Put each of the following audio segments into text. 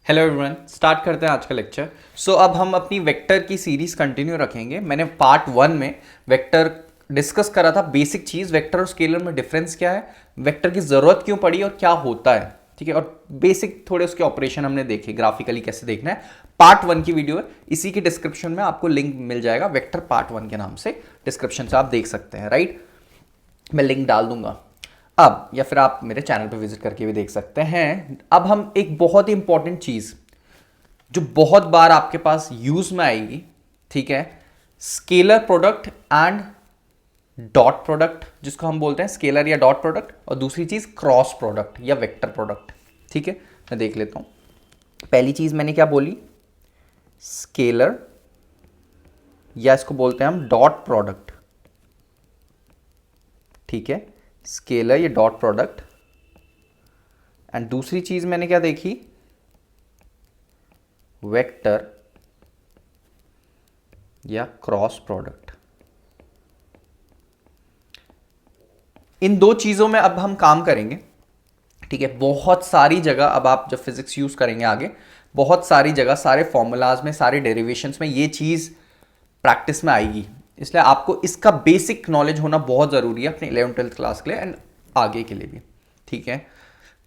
Hello everyone, start करते हैं आज का लेक्चर। अब हम अपनी वेक्टर की सीरीज कंटिन्यू रखेंगे। मैंने पार्ट 1 में वेक्टर डिस्कस करा था, बेसिक चीज़ वेक्टर और स्केलर में डिफरेंस क्या है, वेक्टर की ज़रूरत क्यों पड़ी और क्या होता है, ठीक है। और बेसिक थोड़े उसके ऑपरेशन हमने देखे, ग्राफिकली कैसे देखना है। पार्ट 1 की वीडियो है, इसी के डिस्क्रिप्शन में आपको लिंक मिल जाएगा, वेक्टर पार्ट 1 के नाम से डिस्क्रिप्शन से आप देख सकते हैं, राइट। मैं लिंक डाल दूंगा अब, या फिर आप मेरे चैनल पे विजिट करके भी देख सकते हैं। अब हम एक बहुत ही इंपॉर्टेंट चीज़ जो बहुत बार आपके पास यूज में आएगी, ठीक है, scalar product and dot product, जिसको हम बोलते हैं स्केलर या डॉट प्रोडक्ट, और दूसरी चीज क्रॉस प्रोडक्ट या वेक्टर प्रोडक्ट, ठीक है। मैं देख लेता हूं। पहली चीज मैंने क्या बोली, स्केलर, या इसको बोलते हैं हम डॉट प्रोडक्ट, ठीक है, स्केलर या डॉट प्रोडक्ट। एंड दूसरी चीज मैंने क्या देखी, वेक्टर या क्रॉस प्रोडक्ट। इन दो चीजों में अब हम काम करेंगे, ठीक है। बहुत सारी जगह अब आप जब फिजिक्स यूज करेंगे आगे, बहुत सारी जगह सारे फॉर्मूलाज में, सारे डेरिवेशंस में ये चीज प्रैक्टिस में आएगी, इसलिए आपको इसका बेसिक नॉलेज होना बहुत जरूरी है अपने 11th-12th क्लास के लिए एंड आगे के लिए भी, ठीक है।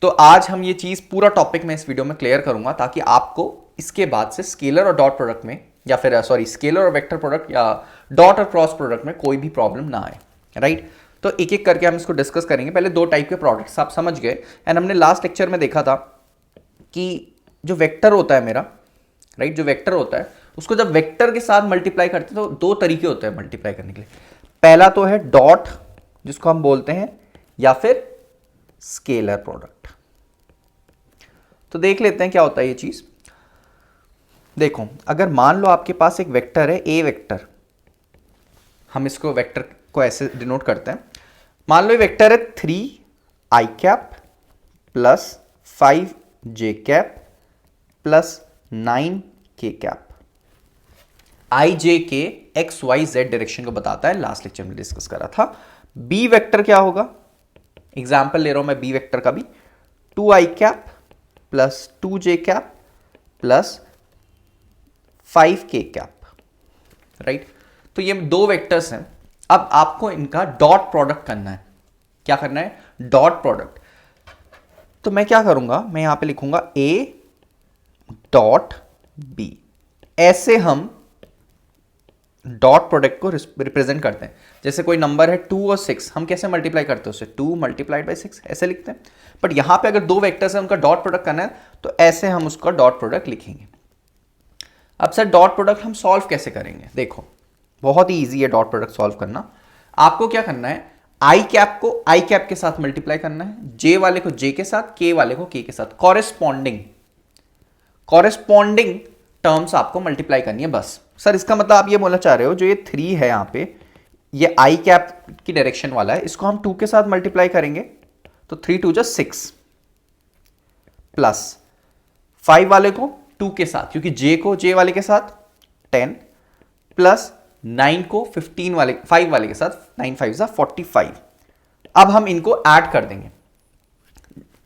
तो आज हम ये चीज पूरा टॉपिक में इस वीडियो में क्लियर करूंगा, ताकि आपको इसके बाद से स्केलर और डॉट प्रोडक्ट में, या फिर सॉरी स्केलर और वेक्टर प्रोडक्ट या डॉट और क्रॉस प्रोडक्ट में कोई भी प्रॉब्लम ना आए, राइट। तो एक एक करके हम इसको डिस्कस करेंगे। पहले दो टाइप के प्रोडक्ट्स आप समझ गए, एंड हमने लास्ट लेक्चर में देखा था कि जो वेक्टर होता है मेरा, राइट, जो वेक्टर होता है उसको जब वेक्टर के साथ मल्टीप्लाई करते हैं तो दो तरीके होते हैं मल्टीप्लाई करने के लिए। पहला तो है डॉट, जिसको हम बोलते हैं, या फिर स्केलर प्रोडक्ट। तो देख लेते हैं क्या होता है ये चीज। देखो, अगर मान लो आपके पास एक वेक्टर है, ए वेक्टर, हम इसको वेक्टर को ऐसे डिनोट करते हैं। मान लो ये वेक्टर है 3i cap plus 5j cap plus 9k cap. I J K X Y Z direction को बताता है, लास्ट लेक्चर में डिस्कस करा था। बी वेक्टर क्या होगा, एग्जाम्पल ले रहा हूं मैं बी वेक्टर का भी, 2i cap plus 2j cap plus 5k cap, right. तो ये दो वेक्टर्स हैं। अब आपको इनका डॉट प्रोडक्ट करना है। क्या करना है, डॉट प्रोडक्ट। तो मैं क्या करूंगा, मैं यहां पे लिखूंगा a डॉट b। ऐसे हम डॉट प्रोडक्ट को रिप्रेजेंट करते हैं। जैसे कोई नंबर है 2 और 6, हम कैसे मल्टीप्लाई करते हैं उसे, 2 मल्टीप्लाइड बाई 6 ऐसे लिखते हैं। बट यहां पे अगर दो वेक्टर्स हैं, उनका डॉट प्रोडक्ट करना है, तो ऐसे हम उसका डॉट प्रोडक्ट लिखेंगे। अब सर डॉट प्रोडक्ट हम सॉल्व कैसे करेंगे, देखो बहुत ही ईजी है डॉट प्रोडक्ट सॉल्व करना। आपको क्या करना है, आई कैप को आई कैप के साथ मल्टीप्लाई करना है, जे वाले को जे के साथ, के वाले को के साथ, कॉरेस्पॉन्डिंग टर्म्स आपको मल्टीप्लाई करनी है बस। सर इसका मतलब आप ये बोलना चाह रहे हो, जो ये 3 है यहां पे, ये आई कैप की डायरेक्शन वाला है, इसको हम 2 के साथ मल्टीप्लाई करेंगे तो 3 2 6 प्लस 5 वाले को 2 के साथ, क्योंकि जे को जे वाले के साथ 10 प्लस 9 को 15 वाले 5 वाले के साथ, 9 5 जा 45। अब हम इनको ऐड कर देंगे,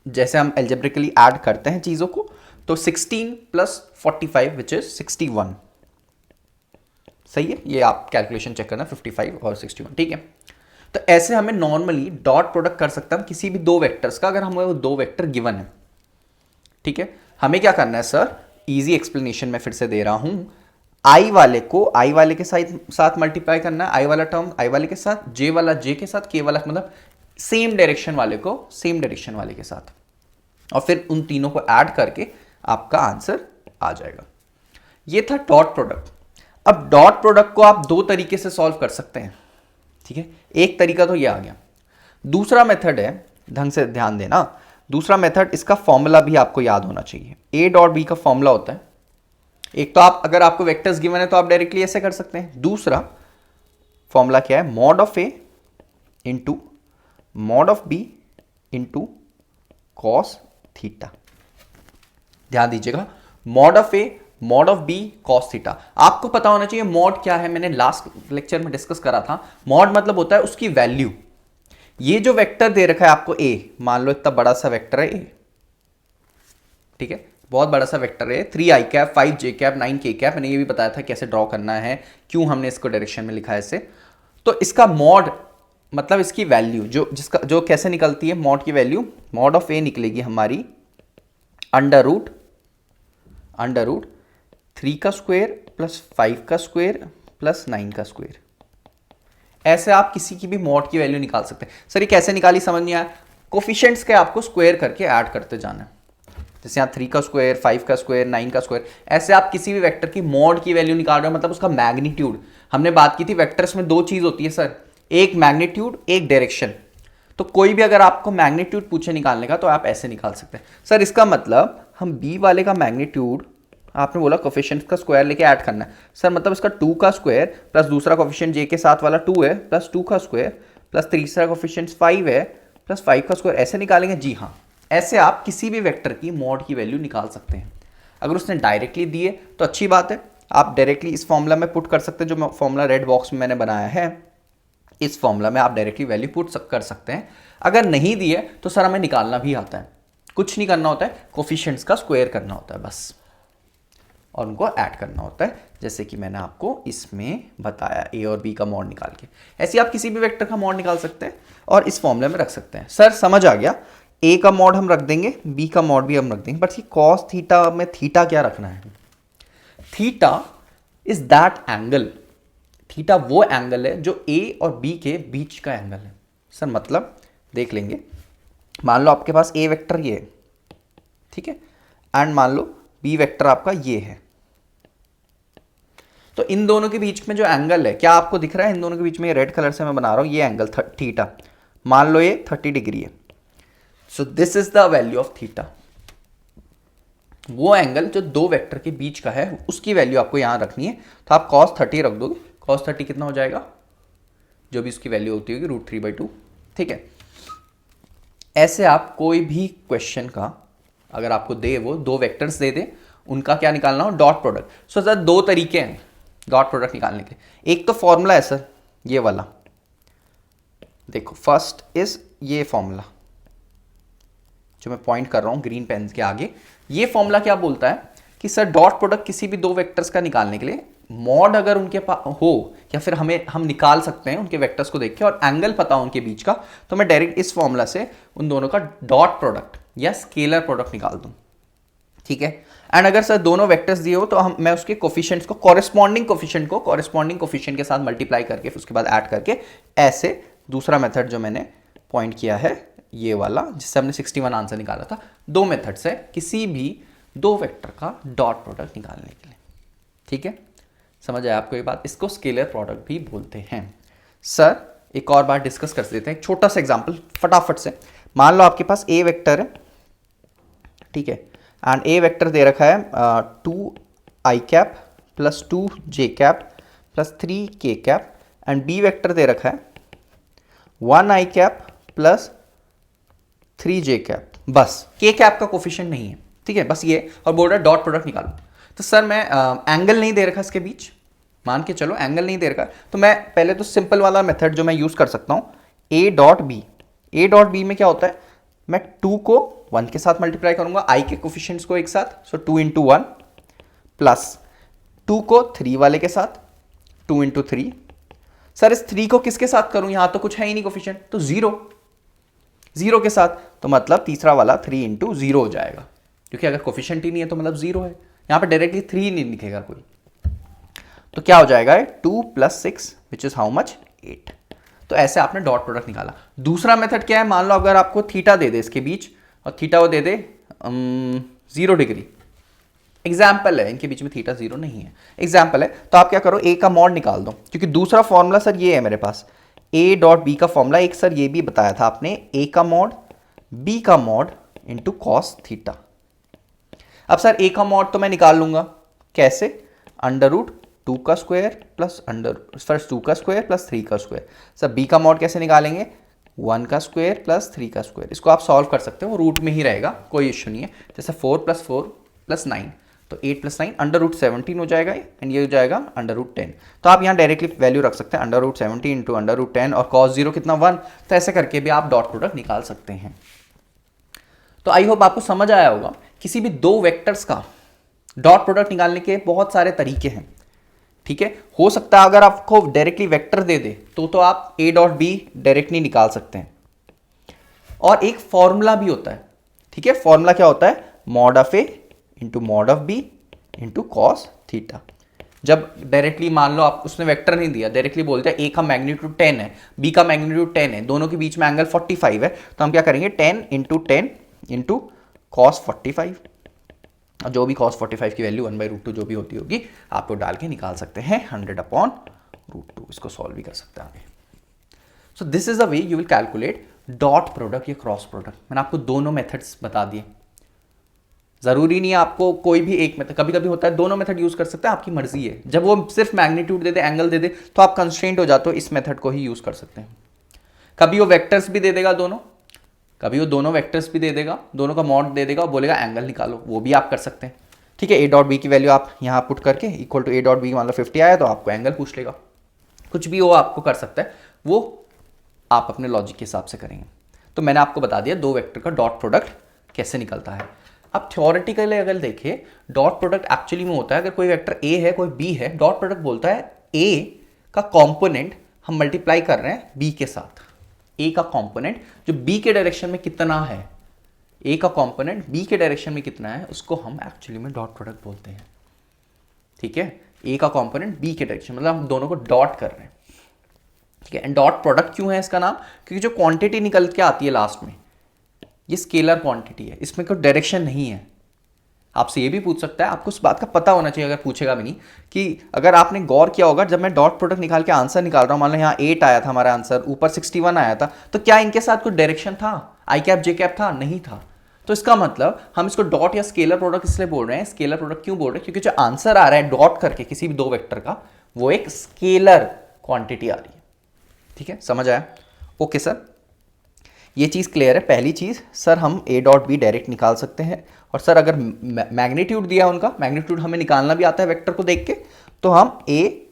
जैसे हम एल्जेब्रिकली ऐड करते हैं चीजों को। तो 16 प्लस 45 विच इज 61, सही है। ये आप कैलकुलेशन चेक करना, 55 और 61, ठीक है। तो ऐसे हमें नॉर्मली डॉट प्रोडक्ट कर सकते हैं किसी भी दो वेक्टर्स का, अगर हमें वो दो वेक्टर गिवन है, ठीक है। हमें क्या करना है सर, इजी एक्सप्लेनेशन में फिर से दे रहा हूं। आई वाले को आई वाले के साथ मल्टीप्लाई करना है, आई वाला टर्म आई वाले के साथ, जे वाला जे के साथ, के वाला मतलब सेम डायरेक्शन वाले को सेम डायरेक्शन वाले के साथ, और फिर उन तीनों को ऐड करके आपका आंसर आ जाएगा। ये था डॉट प्रोडक्ट। अब डॉट प्रोडक्ट को आप दो तरीके से सॉल्व कर सकते हैं, ठीक है। एक तरीका तो ये आ गया, दूसरा मेथड है, ढंग से ध्यान देना, दूसरा मेथड, इसका फॉर्मूला भी आपको याद होना चाहिए। ए डॉट बी का फॉर्मूला होता है, एक तो आप अगर आपको वेक्टर्स गिवन है तो आप डायरेक्टली ऐसे कर सकते हैं। दूसरा फॉर्मूला क्या है, mod of A into mod of B into cos theta. ध्यान दीजिएगा, mod of A mod of B cos theta. आपको पता होना चाहिए मॉड क्या है, मैंने लास्ट लेक्चर में डिस्कस करा था। मॉड मतलब होता है उसकी वैल्यू। ये जो वेक्टर दे रखा है आपको ए, मान लो इतना बड़ा सा वेक्टर है ए, ठीक है, बहुत बड़ा सा वेक्टर है, 3 आई कैप, 5 जे कैप, 9 के कैप। मैंने ये भी बताया था कैसे ड्रॉ करना है, क्यों हमने इसको डायरेक्शन में लिखा है ऐसे। तो इसका मॉड मतलब इसकी वैल्यू जो कैसे निकलती है, मॉड की वैल्यू, मॉड ऑफ ए निकलेगी हमारी अंडर रूट 3 का स्क्वायर प्लस 5 का स्क्वायर प्लस 9 का स्क्वायर। ऐसे आप किसी की भी मॉड की वैल्यू निकाल सकते हैं। सर ये कैसे निकाली समझ नहीं आया, कोफिशिएंट्स के आपको स्क्वायर करके ऐड करते जाना है। जैसे यहाँ 3 का स्क्वायर, 5 का स्क्वायर, 9 का स्क्वायर, ऐसे आप किसी भी वेक्टर की मॉड की वैल्यू निकाल रहे हो, मतलब उसका मैग्नीट्यूड। हमने बात की थी वेक्टर्स में दो चीज होती है सर, एक मैग्नीट्यूड, एक डायरेक्शन। तो कोई भी अगर आपको मैग्नीट्यूड पूछे निकालने का तो आप ऐसे निकाल सकते हैं। सर इसका मतलब हम बी वाले का मैग्नीट्यूड, आपने बोला कोफिशिएंट का स्क्वायर लेके ऐड करना है, सर मतलब इसका 2 का स्क्वायर प्लस दूसरा कोफिशिएंट जे के साथ वाला 2 है प्लस 2 का स्क्वायर प्लस तीसरा कोफिशिएंट 5 है प्लस 5 का स्क्वायर, ऐसे निकालेंगे। जी हाँ, ऐसे आप किसी भी वेक्टर की मॉड की वैल्यू निकाल सकते हैं। अगर उसने डायरेक्टली दी है तो अच्छी बात है, आप डायरेक्टली इस फॉर्मूला में पुट कर सकते हैं, जो फॉर्मूला रेड बॉक्स में मैंने बनाया है, इस फॉर्मूला में आप डायरेक्टली वैल्यू पुट कर सकते हैं। अगर नहीं दी है तो सर हमें निकालना भी आता है, कुछ नहीं करना होता है, कोफिशिएंट्स का स्क्वायर करना होता है बस, और उनको ऐड करना होता है, जैसे कि मैंने आपको इसमें बताया, ए और बी का मॉड निकाल के। ऐसे आप किसी भी वेक्टर का मॉड निकाल सकते हैं और इस फॉर्मूले में रख सकते हैं। सर समझ आ गया, ए का मॉड हम रख देंगे, बी का मॉड भी हम रख देंगे, बट ये कॉस थीटा में थीटा क्या रखना है? Theta is that angle, theta वो एंगल है जो ए और बी के बीच का एंगल है। सर मतलब देख लेंगे, मान लो आपके पास ए वेक्टर ये है, ठीक है, एंड मान लो बी वेक्टर आपका ये है, तो इन दोनों के बीच में जो एंगल है, क्या आपको दिख रहा है? इन दोनों के बीच में ये रेड कलर से मैं बना रहा हूं, ये एंगल थीटा, मान लो ये 30 डिग्री है। So this is the value of theta. वो एंगल जो दो वेक्टर के बीच का है, उसकी वैल्यू आपको यहां रखनी है। तो आप cos 30 रख दोगे, cos 30 कितना हो जाएगा, जो भी उसकी वैल्यू होती होगी √3/2, ठीक है। ऐसे आप कोई भी क्वेश्चन का अगर आपको दे, वो दो वेक्टर्स दे दे, उनका क्या निकालना हो, डॉट प्रोडक्ट। सो सर दो तरीके हैं डॉट प्रोडक्ट निकालने के। एक तो फॉर्मूला है सर ये वाला, देखो फर्स्ट इज ये फॉर्मूला जो मैं पॉइंट कर रहा हूं ग्रीन पेन के आगे। ये फॉर्मूला क्या बोलता है कि सर डॉट प्रोडक्ट किसी भी दो वेक्टर्स का निकालने के लिए, मॉड अगर उनके पास हो या फिर हम निकाल सकते हैं उनके वेक्टर्स को देख के, और एंगल पता हो उनके बीच का, तो मैं डायरेक्ट इस फॉर्मूला से उन दोनों का डॉट प्रोडक्ट या स्केलर प्रोडक्ट निकाल दूं, ठीक है। एंड अगर सर दोनों वेक्टर्स दिए हो तो मैं उसके कोफिशिएंट्स को कॉरेस्पॉन्डिंग कोफिशिएंट के साथ मल्टीप्लाई करके उसके बाद ऐड करके, ऐसे दूसरा मेथड जो मैंने पॉइंट किया है ये वाला, जिससे हमने 61 आंसर निकाला था, दो मेथड से किसी भी दो वेक्टर का डॉट प्रोडक्ट निकालने के लिए, ठीक है। समझ आया आपको ये बात? इसको स्केलर प्रोडक्ट भी बोलते हैं। सर एक और बार डिस्कस कर देते हैं, एक छोटा सा एग्जांपल फटाफट से। मान लो आपके पास ए वेक्टर है, ठीक है, एंड ए वेक्टर दे रखा है 2 आई कैप प्लस 2 जे कैप प्लस 3 के कैप, एंड बी वेक्टर दे रखा है 1 आई कैप प्लस 3 जे कैप। बस के कैप का कोफिशिएंट नहीं है, ठीक है, बस ये, और बोल रहा है डॉट प्रोडक्ट निकालो। तो सर मैं एंगल नहीं दे रखा इसके बीच, मान के चलो एंगल नहीं दे रखा, तो मैं पहले तो सिंपल वाला मेथड जो मैं यूज कर सकता हूं, ए डॉट बी में क्या होता है, मैं 2 को 1 के साथ मल्टीप्लाई करूंगा, आई के कोफिशिएंट्स को एक साथ, सो 2 × 1 प्लस 2 को 3 वाले के साथ 2 × 3। सर इस 3 को किसके साथ करूं, यहां तो कुछ है ही नहीं कोफिशिएंट, तो 0 के साथ, तो मतलब तीसरा वाला 3 × 0 हो जाएगा, क्योंकि अगर कोफिशिएंट ही नहीं है तो मतलब 0 है। यहां पे डायरेक्टली 3 नहीं लिखेगा कोई, तो क्या हो जाएगा 2 + 6 विच इज हाउ मच 8। तो ऐसे आपने डॉट प्रोडक्ट निकाला। दूसरा मेथड क्या है, मान लो अगर आपको थीटा दे दे इसके बीच, और थीटा वो दे दे 0 डिग्री, एग्जाम्पल है, इनके बीच में थीटा 0 नहीं है, एग्जाम्पल है, तो आप क्या करो, ए का मॉड निकाल दो, क्योंकि दूसरा फॉर्मूला सर ये है मेरे पास, ए डॉट बी का फॉर्मूला, एक सर ये भी बताया था आपने, ए का मॉड बी का मॉड इंटू कॉस थीटा। अब सर ए का मॉड तो मैं निकाल लूंगा, कैसे, √2 का स्क्वायर प्लस फर्स्ट 2 का स्क्वायर प्लस 3 का स्क्वायर। सर बी का मॉड कैसे निकालेंगे, 1 का स्क्वायर प्लस 3 का स्क्वायर। इसको आप सॉल्व कर सकते हो, रूट में ही रहेगा, कोई इश्यू नहीं है। जैसे 4 + 4 + 9, तो 8 + 9 √17 हो जाएगा, एंड ये हो जाएगा √10। तो आप यहाँ डायरेक्टली वैल्यू रख सकते हैं, √17 × √10, और cos 0 कितना 1, तो ऐसे करके भी आप डॉट प्रोडक्ट निकाल सकते हैं। तो आई होप आपको समझ आया होगा किसी भी दो वेक्टर्स का डॉट प्रोडक्ट निकालने के बहुत सारे तरीके हैं, ठीक है। हो सकता है अगर आपको डायरेक्टली वेक्टर दे दे तो आप a डॉट बी डायरेक्टली निकाल सकते हैं। और एक फॉर्मूला भी होता है, ठीक है। फॉर्मूला क्या होता है, mod of A into mod of B into cos theta. जब डायरेक्टली मान लो आप उसने वेक्टर नहीं दिया, डायरेक्टली बोलते हैं ए का मैग्नीट्यूड 10 है, बी का मैग्नीट्यूड 10 है, दोनों के बीच में एंगल 45 है, तो हम क्या करेंगे 10 इंटू 10 इंटू कॉस 45, और जो भी cos 45 की वैल्यू 1/√2 जो भी होती होगी आपको डाल के निकाल सकते हैं 100/√2। इसको सॉल्व भी कर सकते हैं आगे। So this is the way you will calculate dot product या क्रॉस प्रोडक्ट। मैंने आपको दोनों मेथड्स बता दिए, जरूरी नहीं है आपको कोई भी एक मेथड, कभी कभी होता है दोनों मेथड यूज कर सकते हैं, आपकी मर्जी है। जब वो सिर्फ मैग्नीट्यूड दे दे, एंगल दे दे, तो आप कंस्ट्रेंट हो जाते हो, इस मेथड को ही यूज कर सकते हैं। कभी वो वेक्टर्स भी दे देगा दोनों, कभी वो दोनों वेक्टर्स भी दे देगा, दोनों का मॉड दे देगा और बोलेगा एंगल निकालो, वो भी आप कर सकते हैं, ठीक है। ए डॉट बी की वैल्यू आप यहाँ पुट करके equal to A dot B मान लो 50 आया तो आपको एंगल पूछ लेगा, कुछ भी वो आपको कर सकता है, वो आप अपने लॉजिक के हिसाब से करेंगे। तो मैंने आपको बता दिया दो वेक्टर का डॉट प्रोडक्ट कैसे निकलता है। अब थ्योरेटिकली अगर देखें, डॉट प्रोडक्ट एक्चुअली में होता है, अगर कोई वेक्टर ए है कोई बी है, डॉट प्रोडक्ट बोलता है ए का कॉम्पोनेंट हम मल्टीप्लाई कर रहे हैं बी के साथ। ए का कॉम्पोनेंट जो बी के डायरेक्शन में कितना है, ए का कॉम्पोनेंट बी के डायरेक्शन में कितना है, उसको हम एक्चुअली में डॉट प्रोडक्ट बोलते हैं, ठीक है। ए का कॉम्पोनेंट बी के डायरेक्शन, मतलब हम दोनों को डॉट कर रहे हैं, ठीक है। एंड डॉट प्रोडक्ट क्यों है इसका नाम, क्योंकि जो क्वांटिटी निकल के आती है लास्ट में, ये स्केलर क्वांटिटी है, इसमें कोई डायरेक्शन नहीं है। आपसे ये भी पूछ सकता है, आपको उस बात का पता होना चाहिए, अगर पूछेगा भी नहीं, कि अगर आपने गौर किया होगा जब मैं डॉट प्रोडक्ट निकाल के आंसर निकाल रहा हूं, मान लो यहाँ 8 आया था हमारा आंसर, ऊपर 61 आया था, तो क्या इनके साथ कोई डायरेक्शन था, आई कैप जे कैप था, नहीं था। तो इसका मतलब हम इसको डॉट या स्केलर प्रोडक्ट इसलिए बोल रहे हैं। स्केलर प्रोडक्ट क्यों बोल रहे हैं, क्योंकि जो आंसर आ रहा है डॉट करके किसी भी दो वेक्टर का, वो एक स्केलर क्वांटिटी आ रही है, ठीक है। समझ आया, ओके सर, ये चीज़ क्लियर है। पहली चीज़ सर, हम ए डॉट बी डायरेक्ट निकाल सकते हैं, और सर अगर मैग्नीट्यूड दिया उनका, मैग्नीट्यूड हमें निकालना भी आता है वेक्टर को देख के, तो हम ए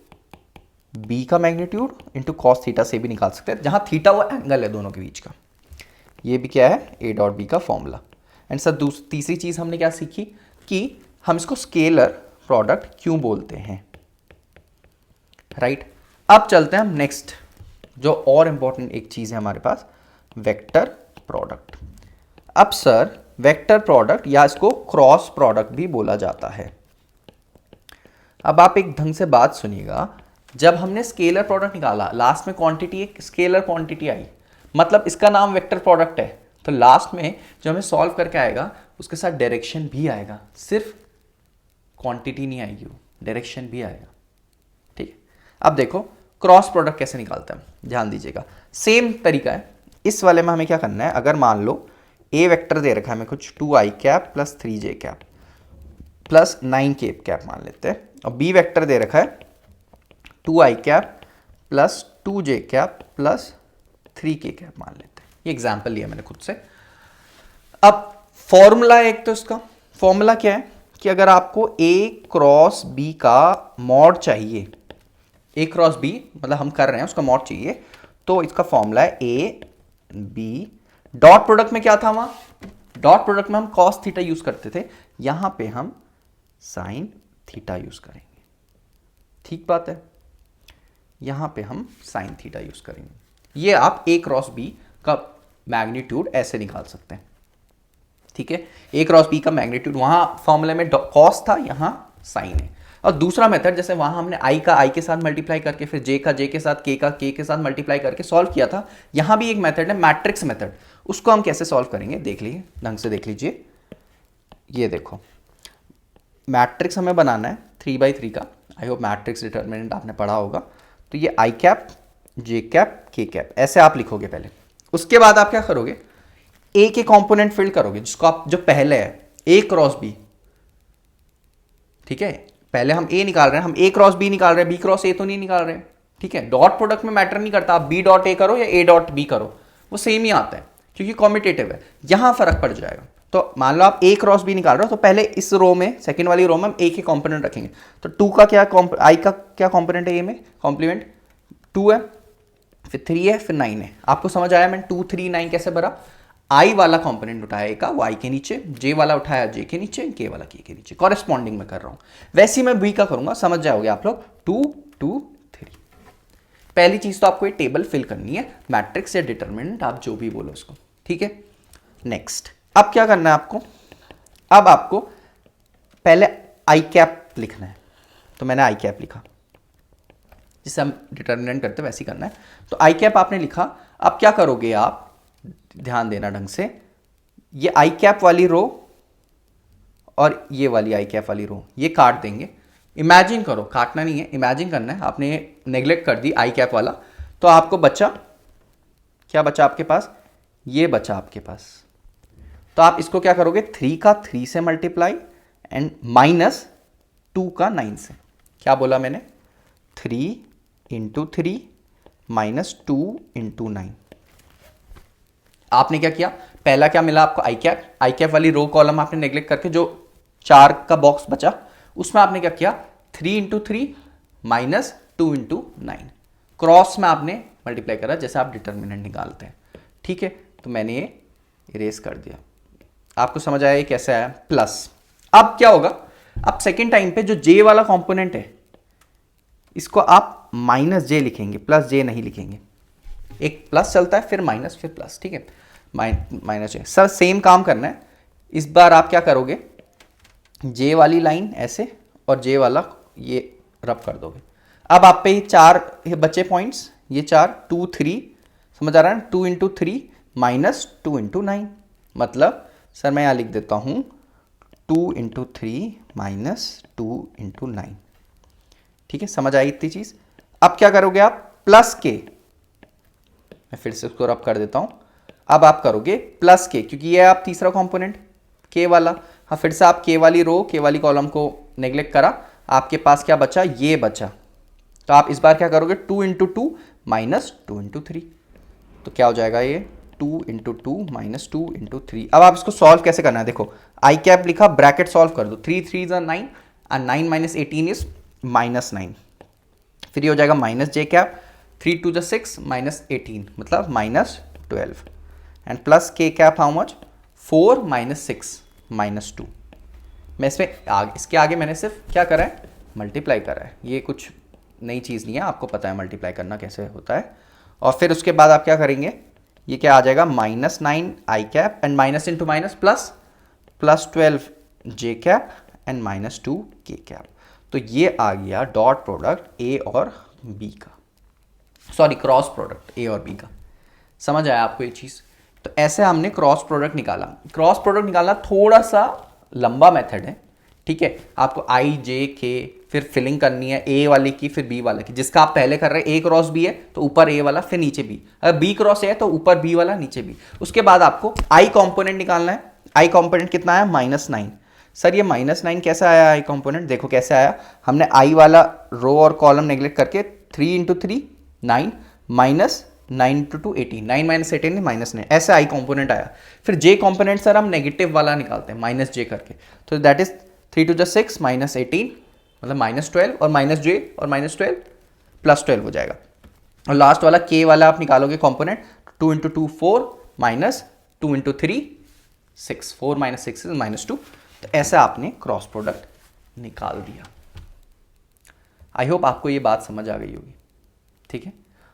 बी का मैग्नीट्यूड इंटू कॉस थीटा से भी निकाल सकते हैं, जहां थीटा वो एंगल है दोनों के बीच का। ये भी क्या है, ए डॉट बी का फॉर्मूला। एंड सर तीसरी चीज़ हमने क्या सीखी, कि हम इसको स्केलर प्रोडक्ट क्यों बोलते हैं, राइट। अब चलते हैं हम नेक्स्ट, जो और इंपॉर्टेंट एक चीज़ है हमारे पास, वेक्टर प्रोडक्ट। अब सर वेक्टर प्रोडक्ट या इसको क्रॉस प्रोडक्ट भी बोला जाता है। अब आप एक ढंग से बात सुनिएगा, जब हमने स्केलर प्रोडक्ट निकाला, लास्ट में क्वांटिटी एक स्केलर क्वांटिटी आई, मतलब इसका नाम वेक्टर प्रोडक्ट है, तो लास्ट में जो हमें सॉल्व करके आएगा उसके साथ डायरेक्शन भी आएगा, सिर्फ क्वांटिटी नहीं आएगी, वो डायरेक्शन भी आएगा, ठीक है। अब देखो क्रॉस प्रोडक्ट कैसे निकालते हैं, ध्यान दीजिएगा, सेम तरीका है। इस वाले में हमें क्या करना है, अगर मान लो ए वेक्टर दे रखा है हमें कुछ 2i cap plus 3j cap plus 9k cap मान लेते हैं, और बी वेक्टर दे रखा है 2i cap plus 2j cap plus 3k cap मान लेते हैं। ये एग्जाम्पल लिया मैंने खुद से। अब फॉर्मूला एक, तो इसका फॉर्मूला क्या है कि अगर आपको a क्रॉस b का मॉड चाहिए, a क्रॉस b मतलब हम कर रहे हैं उसका मॉड चाहिए, तो इसका फॉर्मूला है a b, डॉट प्रोडक्ट में क्या था, वहां डॉट प्रोडक्ट में हम कॉस थीटा यूज करते थे, यहां पे हम साइन थीटा यूज करेंगे, ठीक बात है, यहां पे हम साइन थीटा यूज करेंगे। ये आप a क्रॉस b का मैग्नीट्यूड ऐसे निकाल सकते हैं, ठीक है। a क्रॉस b का मैग्नीट्यूड वहां फॉर्मूले में कॉस था, यहां साइन है। और दूसरा मेथड, जैसे वहां हमने i का i के साथ मल्टीप्लाई करके, फिर j का j के साथ, k का k के साथ मल्टीप्लाई करके सॉल्व किया था, यहां भी एक मेथड है मैट्रिक्स मेथड, उसको हम कैसे सॉल्व करेंगे देख लीजिए, ढंग से देख लीजिए। ये देखो मैट्रिक्स हमें बनाना है 3x3 का, आई होप मैट्रिक्स डिटर्मिनेंट आपने पढ़ा होगा। तो ये i cap j cap k cap ऐसे आप लिखोगे पहले, उसके बाद आप क्या करोगे, a के कंपोनेंट फिल करोगे, जिसको आप जो पहले है a क्रॉस b, ठीक है। पहले हम a निकाल रहे हैं, हम a क्रॉस b निकाल रहे हैं, b क्रॉस a तो नहीं निकाल रहे हैं, ठीक है। डॉट प्रोडक्ट में मैटर नहीं करता, आप b डॉट a करो या a डॉट b करो, वो सेम ही आता है, क्योंकि कॉम्पिटेटिव है, यहां फर्क पड़ जाएगा। तो मान लो आप a क्रॉस b निकाल रहे हो, तो पहले इस रो में, सेकंड वाली रो में हम a के कंपोनेंट रखेंगे। तो 2 का क्या, i का क्या कंपोनेंट है a में, कॉम्प्लीमेंट 2 है, फिर 3 है, फिर 9 है। आपको समझ आया मैंने 2 3 9 कैसे भरा। आई वाला कंपोनेंट उठाया ए का वाई के नीचे, जे वाला उठाया जे के नीचे, के वाला के नीचे, कॉरेस्पॉन्डिंग में कर रहा हूं। वैसे ही मैं बी का करूंगा, समझ जाओगे आप लोग। 2 2 3। पहली चीज तो आपको ये टेबल फिल करनी है, मैट्रिक्स या डिटरमिनेंट आप जो भी बोलो उसको, ठीक है। नेक्स्ट अब क्या करना है आपको, अब आपको पहले आई कैप लिखना है। तो मैंने आई कैप लिखा, जिसे हम डिटरमिनेंट करते हैं वैसे ही करना है। तो आई कैप आपने लिखा। अब क्या करोगे आप, ध्यान देना ढंग से, ये आई कैप वाली रो और ये वाली आई कैप वाली रो ये काट देंगे। इमेजिन करो, काटना नहीं है, इमेजिन करना है। आपने नेग्लेक्ट कर दी आई कैप वाला, तो आपको बचा क्या, बचा आपके पास ये बचा आपके पास। तो आप इसको क्या करोगे, 3 का 3 से मल्टीप्लाई एंड माइनस 2 का 9 से। क्या बोला मैंने, 3 इंटू 3 माइनस 2 इंटू 9। आपने क्या किया, पहला क्या मिला आपको, आई कैप वाली रो कॉलम आपने नेग्लेक्ट करके जो 4 का बॉक्स बचा उसमें आपने क्या किया, 3 इंटू 3 माइनस 2 इंटू 9, क्रॉस में आपने मल्टीप्लाई करा जैसे आप डिटर्मिनेंट निकालते हैं, ठीक है। तो मैंने ये इरेज कर दिया। आपको समझ आया ये कैसे आया, प्लस। अब क्या होगा, अब सेकेंड टाइम पे जो जे वाला कंपोनेंट है इसको आप माइनस जे लिखेंगे, प्लस जे नहीं लिखेंगे। एक प्लस चलता है फिर माइनस फिर प्लस, ठीक है, माइनस जे। सर सेम काम करना है, इस बार आप क्या करोगे, जे वाली लाइन ऐसे और जे वाला ये रब कर दोगे। अब आप पे ये 4 बचे पॉइंट्स, ये 4 2 3, समझ आ रहा है, 2 इंटू 3 माइनस 2 इंटू 9। मतलब सर मैं यहाँ लिख देता हूँ 2 इंटू 3 माइनस 2 इंटू 9, ठीक है। समझ आई इतनी चीज़। अब क्या करोगे आप, प्लस के, मैं फिर से उसको रब कर देता हूँ। अब आप करोगे प्लस के, क्योंकि ये आप तीसरा कंपोनेंट के वाला, हाँ फिर से आप के वाली रो के वाली कॉलम को नेग्लेक्ट करा, आपके पास क्या बचा, ये बचा। तो आप इस बार क्या करोगे, 2 इंटू 2 माइनस 2 इंटू 3। तो क्या हो जाएगा ये 2 इंटू 2 माइनस 2 इंटू 3। अब आप इसको सॉल्व कैसे करना है, देखो आई कैप लिखा, ब्रैकेट सॉल्व कर दो, 3 3 इज 9 और 9 माइनस 18 इज माइनस 9। फिर ये हो जाएगा माइनस जे कैप, 3 2 जा 6 माइनस 18 मतलब माइनस 12 एंड प्लस के cap how much, 4 minus 6 minus 2। मैं इसके आगे मैंने सिर्फ क्या करा है, मल्टीप्लाई करा है। ये कुछ नई चीज़ नहीं है, आपको पता है मल्टीप्लाई करना कैसे होता है। और फिर उसके बाद आप क्या करेंगे, ये क्या आ जाएगा, minus 9 I cap and minus into minus plus, plus 12 J cap and minus 2 के कैप। तो ये आ गया डॉट प्रोडक्ट ए और बी का, सॉरी क्रॉस प्रोडक्ट ए और बी का। समझ आया आपको ये चीज़। तो ऐसे हमने क्रॉस प्रोडक्ट निकाला। क्रॉस प्रोडक्ट निकालना थोड़ा सा लंबा मेथड है, ठीक है। आपको आई जे के फिर फिलिंग करनी है ए वाले की फिर बी वाले की। जिसका आप पहले कर रहे हैं ए क्रॉस बी है तो ऊपर ए वाला फिर नीचे बी, अगर बी क्रॉस ए है तो ऊपर बी वाला नीचे बी। उसके बाद आपको आई कॉम्पोनेंट निकालना है। आई कॉम्पोनेंट कितना आया, -9। सर ये -9 कैसे आया आई कॉम्पोनेंट, देखो कैसे आया, हमने आई वाला रो और कॉलम नेग्लेक्ट करके 3 into 3 9 minus 9 into 2 18, 9 minus 18 minus 9, ऐसे आई कॉम्पोनेंट आया। फिर जे कॉम्पोनेंट सर हम नेगेटिव वाला निकालते हैं माइनस जे करके, तो दैट इज 3 2 जा 6 माइनस 18 मतलब माइनस 12 और माइनस जे और माइनस 12 प्लस 12 हो जाएगा। और लास्ट वाला के वाला आप निकालोगे component, 2 into 2 4 minus 2 into 3 6, 4 minus 6 is minus 2। तो ऐसा आपने क्रॉस प्रोडक्ट निकाल दिया। आई होप आपको ये बात समझ आ गई होगी, ठीक है।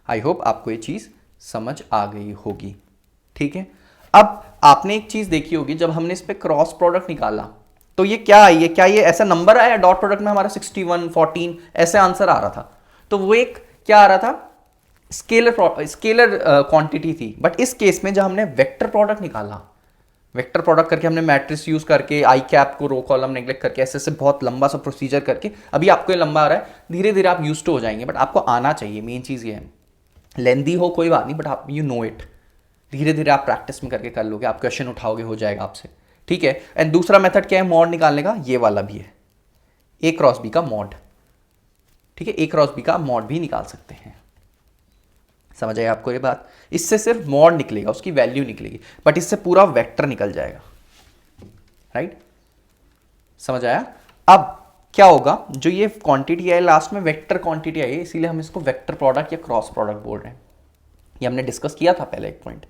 आई होप आपको ये चीज़ समझ आ गई होगी, ठीक है। अब आपने एक चीज़ देखी होगी, जब हमने इस पे क्रॉस प्रोडक्ट निकाला तो ये क्या आई है, क्या ये ऐसा नंबर आया डॉट प्रोडक्ट में हमारा 61 14 ऐसे आंसर आ रहा था। तो वो एक क्या आ रहा था, स्केलर क्वांटिटी थी। बट इस केस में जब हमने वेक्टर प्रोडक्ट निकाला, वेक्टर प्रोडक्ट करके हमने मैट्रिक्स यूज करके आई कैप को रो कॉलम नेग्लेक्ट करके ऐसे ऐसे बहुत लंबा सा प्रोसीजर करके, अभी आपको ये लंबा आ रहा है, धीरे धीरे आप यूज टू हो जाएंगे। बट आपको आना चाहिए, मेन चीज़ ये है। लेंदी हो कोई बात नहीं, बट आप यू नो इट, धीरे धीरे आप प्रैक्टिस में करके कर लोगे, आप क्वेश्चन उठाओगे हो जाएगा आपसे, ठीक है। एंड दूसरा मेथड क्या है मॉड निकालने का, ये वाला भी है, ए क्रॉस बी का मॉड, ठीक है। ए क्रॉस बी का मॉड भी निकाल सकते हैं। समझ आए आपको ये बात। इससे सिर्फ मॉड निकलेगा, उसकी वैल्यू निकलेगी, बट इससे पूरा वेक्टर निकल जाएगा, राइट। समझ आया। अब क्या होगा, जो ये क्वांटिटी है लास्ट में वेक्टर क्वांटिटी आई है, इसीलिए हम इसको वेक्टर प्रोडक्ट या क्रॉस प्रोडक्ट बोल रहे हैं। ये हमने डिस्कस किया था पहले एक पॉइंट,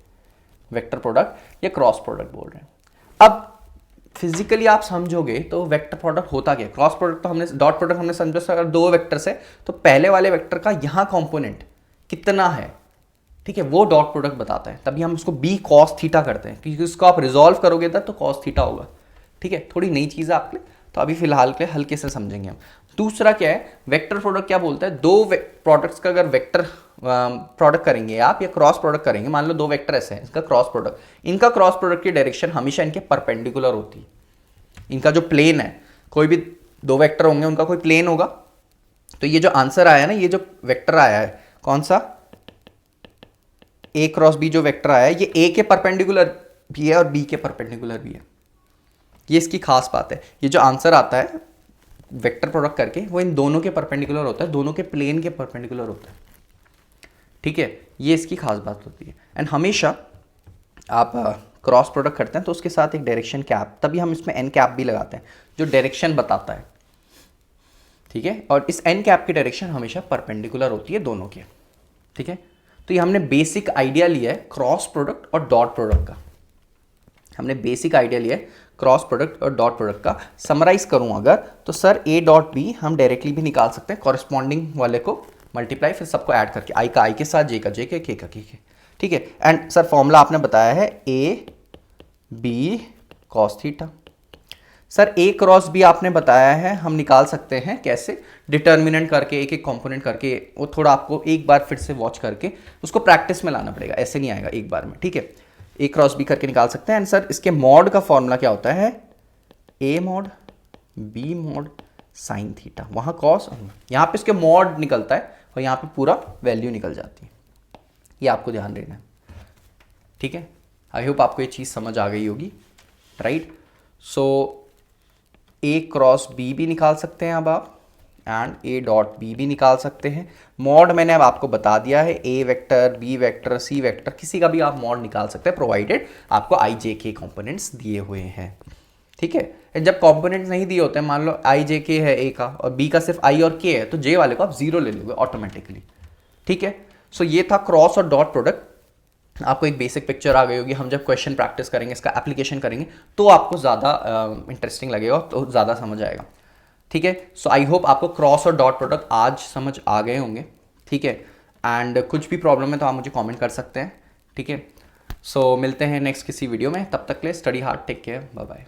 वेक्टर प्रोडक्ट या क्रॉस प्रोडक्ट बोल रहे हैं। अब फिजिकली आप समझोगे तो वेक्टर प्रोडक्ट होता क्या है। क्रॉस प्रोडक्ट तो हमने, डॉट प्रोडक्ट हमने समझा अगर दो वेक्टर्स है तो पहले वाले वेक्टर का यहाँ कंपोनेंट कितना है, ठीक है, वो डॉट प्रोडक्ट बताता है। तभी हम उसको बी कॉस थीटा करते हैं, क्योंकि उसको आप रिजॉल्व करोगे तो कॉस थीटा होगा, ठीक है। थोड़ी नई चीज़ है आपके लिए, तो अभी फिलहाल के लिए हल्के से समझेंगे हम। दूसरा क्या है, वेक्टर प्रोडक्ट क्या बोलता है, दो प्रोडक्ट्स का अगर वेक्टर प्रोडक्ट करेंगे आप या क्रॉस प्रोडक्ट करेंगे, मान लो दो वेक्टर ऐसे हैं, इसका क्रॉस प्रोडक्ट, इनका क्रॉस प्रोडक्ट की डायरेक्शन हमेशा इनके परपेंडिकुलर होती है। इनका जो प्लेन है, कोई भी दो वेक्टर होंगे उनका कोई प्लेन होगा, तो ये जो आंसर आया है ना, ये जो वेक्टर आया है कौन सा, ए क्रॉस बी जो वेक्टर आया है, ये ए के परपेंडिकुलर भी है और बी के परपेंडिकुलर भी है। ये इसकी खास बात है। ये जो आंसर आता है वेक्टर प्रोडक्ट करके वो इन दोनों के परपेंडिकुलर होता है, दोनों के प्लेन के परपेंडिकुलर होता है, ठीक है। ये इसकी खास बात होती है। एंड हमेशा आप क्रॉस प्रोडक्ट करते हैं तो उसके साथ एक डायरेक्शन कैप, तभी हम इसमें एन कैप भी लगाते हैं जो डायरेक्शन बताता है, ठीक है। और इस एन कैप की डायरेक्शन हमेशा परपेंडिकुलर होती है दोनों के, ठीक है। तो ये हमने बेसिक आइडिया लिया है क्रॉस प्रोडक्ट और डॉट प्रोडक्ट का। हमने बेसिक आइडिया लिया है क्रॉस प्रोडक्ट और डॉट प्रोडक्ट का। समराइज करूं अगर तो सर ए डॉट बी हम डायरेक्टली भी निकाल सकते हैं, कॉरेस्पॉन्डिंग वाले को मल्टीप्लाई फिर सबको ऐड करके, आई का आई के साथ, जे का जे के का के, ठीक है। एंड सर फॉर्मूला आपने बताया है A B cos theta. Sir A cross B आपने बताया है हम निकाल सकते हैं कैसे, डिटर्मिनेंट करके, एक एक कंपोनेंट करके। वो थोड़ा आपको एक बार फिर से वॉच करके उसको प्रैक्टिस में लाना पड़ेगा, ऐसे नहीं आएगा एक बार में, ठीक है। ए क्रॉस बी करके निकाल सकते हैं। एंड सर इसके मॉड का फॉर्मूला क्या होता है, A mod B mod sine theta. वहाँ कॉस, यहाँ पे इसके मॉड निकलता है और यहाँ पे पूरा वैल्यू निकल जाती है। ये आपको ध्यान देना है, ठीक है। आई होप आपको ये चीज़ समझ आ गई होगी, राइट। सो ए क्रॉस बी भी निकाल सकते हैं अब आप, एंड ए डॉट बी भी निकाल सकते हैं। मॉड मैंने अब आपको बता दिया है, A vector B vector C vector किसी का भी आप मॉड निकाल सकते हैं, प्रोवाइडेड आपको आई जे के कॉम्पोनेंट्स दिए हुए हैं, ठीक है। जब कॉम्पोनेंट्स नहीं दिए होते हैं, मान लो आई जे के है ए का और बी का सिर्फ आई और के है, तो जे वाले को आप जीरो ले लोगे ऑटोमेटिकली, ठीक है। सो ये था क्रॉस और डॉट प्रोडक्ट। आपको एक बेसिक पिक्चर आ गई होगी। हम जब क्वेश्चन प्रैक्टिस करेंगे, इसका एप्लीकेशन करेंगे, तो आपको ज़्यादा इंटरेस्टिंग लगेगा, तो ज़्यादा समझ आएगा, ठीक है। सो आई होप आपको क्रॉस और डॉट प्रोडक्ट आज समझ आ गए होंगे, ठीक है। एंड कुछ भी प्रॉब्लम है तो आप मुझे कमेंट कर सकते हैं, ठीक है। सो मिलते हैं नेक्स्ट किसी वीडियो में, तब तक के लिए study hard, take care, bye bye.